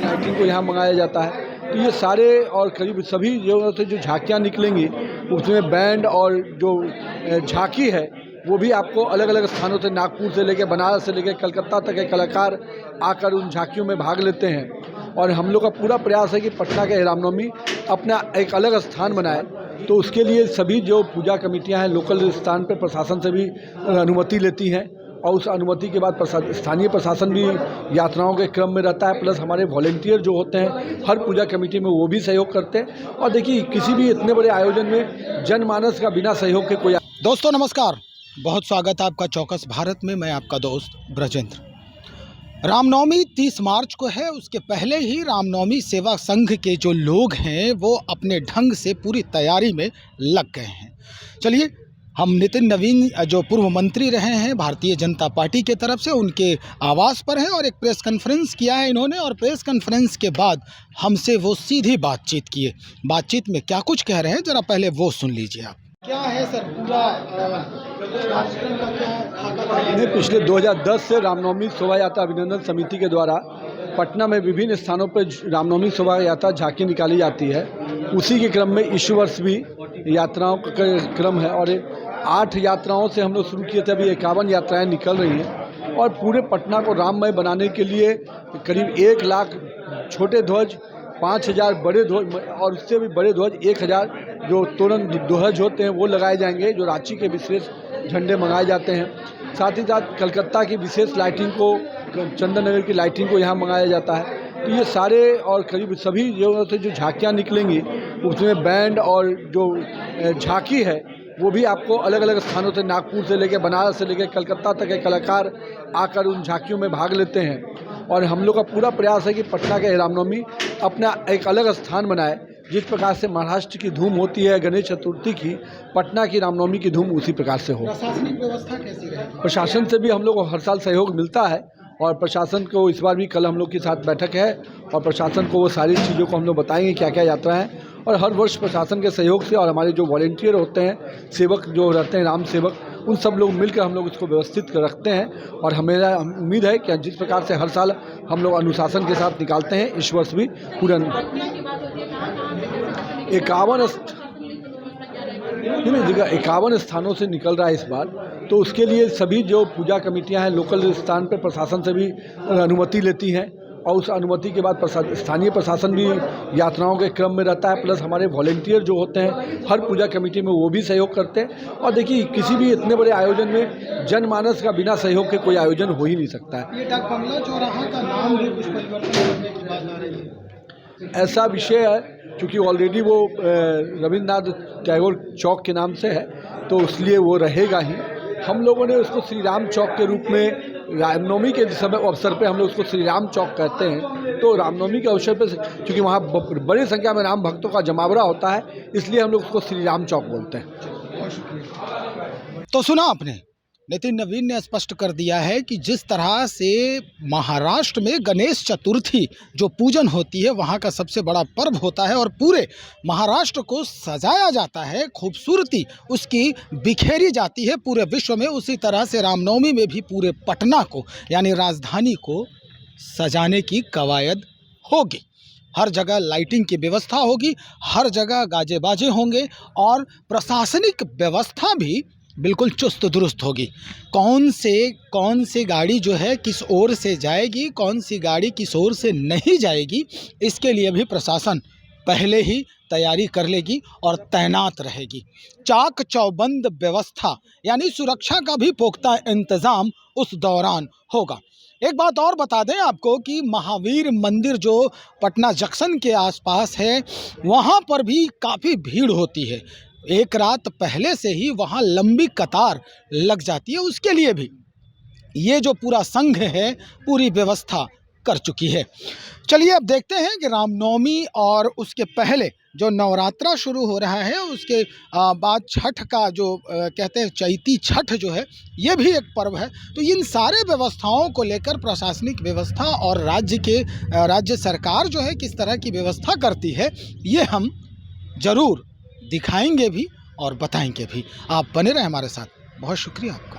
Lighting को यहाँ मंगाया जाता है। तो ये सारे और करीब सभी जो झांकियाँ निकलेंगी उसमें बैंड और जो झांकी है वो भी आपको अलग अलग स्थानों से, नागपुर से लेकर बनारस से लेकर कलकत्ता तक के कलाकार आकर उन झांकियों में भाग लेते हैं। और हम लोग का पूरा प्रयास है कि पटना के रामनवमी अपना एक अलग स्थान बनाए। तो उसके लिए सभी जो पूजा कमेटियां हैं लोकल स्थान पर प्रशासन से भी अनुमति लेती हैं और उस अनुमति के बाद स्थानीय प्रशासन भी यात्राओं के क्रम में रहता है। प्लस हमारे वॉलेंटियर जो होते हैं हर पूजा कमेटी में वो भी सहयोग करते हैं। और देखिए किसी भी इतने बड़े आयोजन में जनमानस का बिना सहयोग के कोई। दोस्तों नमस्कार, बहुत स्वागत है आपका चौकस भारत में। मैं आपका दोस्त ब्रजेंद्र। रामनवमी 30 मार्च को है। उसके पहले ही रामनवमी सेवा संघ के जो लोग हैं वो अपने ढंग से पूरी तैयारी में लग गए हैं। चलिए, हम नितिन नवीन जो पूर्व मंत्री रहे हैं भारतीय जनता पार्टी के तरफ से, उनके आवास पर हैं और एक प्रेस कॉन्फ्रेंस किया है इन्होंने। और प्रेस कॉन्फ्रेंस के बाद हमसे वो सीधी बातचीत किए। बातचीत में क्या कुछ कह रहे हैं जरा पहले वो सुन लीजिए आप। क्या है सर पूरा पिछले 2010 से रामनवमी शोभा यात्रा अभिनंदन समिति के द्वारा पटना में विभिन्न स्थानों पर रामनवमी शोभा यात्रा झांकी निकाली जाती है। उसी के क्रम में इस वर्ष भी यात्राओं का क्रम है और 8 यात्राओं से हम लोग शुरू किए थे। अभी 51 यात्राएं निकल रही हैं और पूरे पटना को राममय बनाने के लिए करीब 1 लाख छोटे ध्वज, 5000 बड़े ध्वज और उससे भी बड़े ध्वज 1000 जो तोरण ध्वज होते हैं वो लगाए जाएंगे, जो रांची के विशेष झंडे मंगाए जाते हैं। साथ ही साथ कलकत्ता की विशेष लाइटिंग को, चंदन नगर की लाइटिंग को यहाँ मंगाया जाता है। तो ये सारे और करीब सभी जो झांकियाँ निकलेंगी उसमें बैंड और जो झांकी है वो भी आपको अलग अलग स्थानों से, नागपुर से लेकर बनारस से लेकर कलकत्ता तक के कलाकार आकर उन झांकियों में भाग लेते हैं। और हम लोग का पूरा प्रयास है कि पटना के रामनवमी अपना एक अलग स्थान बनाए। जिस प्रकार से महाराष्ट्र की धूम होती है गणेश चतुर्थी की, पटना की रामनवमी की धूम उसी प्रकार से हो। प्रशासनिक व्यवस्था कैसी रहेगी? प्रशासन से भी हम लोग को हर साल सहयोग मिलता है और प्रशासन को इस बार भी कल हम लोग के साथ बैठक है और प्रशासन को वो सारी चीज़ों को हम लोग बताएंगे क्या क्या यात्रा है। और हर वर्ष प्रशासन के सहयोग से और हमारे जो वॉलेंटियर होते हैं, सेवक जो रहते हैं, राम सेवक, उन सब लोग मिलकर हम लोग इसको व्यवस्थित कर रखते हैं। और हमें उम्मीद है कि जिस प्रकार से हर साल हम लोग अनुशासन के साथ निकालते हैं, इस वर्ष भी पूरा 51 स्थानों से निकल रहा है इस बार। तो उसके लिए सभी जो पूजा कमेटियां हैं लोकल स्थान पर प्रशासन से भी अनुमति लेती हैं और उस अनुमति के बाद स्थानीय प्रशासन भी यात्राओं के क्रम में रहता है। प्लस हमारे वॉलेंटियर जो होते हैं हर पूजा कमेटी में वो भी सहयोग करते हैं। और देखिए किसी भी इतने बड़े आयोजन में जनमानस का बिना सहयोग के कोई आयोजन हो ही नहीं सकता है। ये डाक बंगला चौराहा का नाम भी कुछ परिवर्तन करने की बात आ रही है। ऐसा विषय है क्योंकि ऑलरेडी वो रविन्द्रनाथ टैगोर चौक के नाम से है तो इसलिए वो रहेगा ही। हम लोगों ने उसको श्री राम चौक के रूप में, रामनवमी के समय अवसर पे हम लोग उसको श्री राम चौक कहते हैं। तो रामनवमी के अवसर पे क्योंकि वहाँ बड़ी संख्या में राम भक्तों का जमावड़ा होता है इसलिए हम लोग उसको श्री राम चौक बोलते हैं। तो सुना आपने, नितिन नवीन ने स्पष्ट कर दिया है कि जिस तरह से महाराष्ट्र में गणेश चतुर्थी जो पूजन होती है वहाँ का सबसे बड़ा पर्व होता है और पूरे महाराष्ट्र को सजाया जाता है, खूबसूरती उसकी बिखेरी जाती है पूरे विश्व में, उसी तरह से रामनवमी में भी पूरे पटना को यानी राजधानी को सजाने की कवायद होगी। हर जगह लाइटिंग की व्यवस्था होगी, हर जगह गाजे बाजे होंगे और प्रशासनिक व्यवस्था भी बिल्कुल चुस्त दुरुस्त होगी। कौन से गाड़ी जो है किस ओर से जाएगी, कौन सी गाड़ी किस ओर से नहीं जाएगी, इसके लिए भी प्रशासन पहले ही तैयारी कर लेगी और तैनात रहेगी। चाक चौबंद व्यवस्था यानी सुरक्षा का भी पुख्ता इंतज़ाम उस दौरान होगा। एक बात और बता दें आपको कि महावीर मंदिर जो पटना जंक्शन के आसपास है वहाँ पर भी काफ़ी भीड़ होती है। एक रात पहले से ही वहाँ लंबी कतार लग जाती है। उसके लिए भी ये जो पूरा संघ है पूरी व्यवस्था कर चुकी है। चलिए अब देखते हैं कि रामनवमी और उसके पहले जो नवरात्रा शुरू हो रहा है उसके बाद छठ का जो कहते हैं चैती छठ जो है ये भी एक पर्व है। तो इन सारे व्यवस्थाओं को लेकर प्रशासनिक व्यवस्था और राज्य सरकार जो है किस तरह की व्यवस्था करती है ये हम ज़रूर दिखाएंगे भी और बताएंगे भी। आप बने रहें हमारे साथ। बहुत शुक्रिया आपका।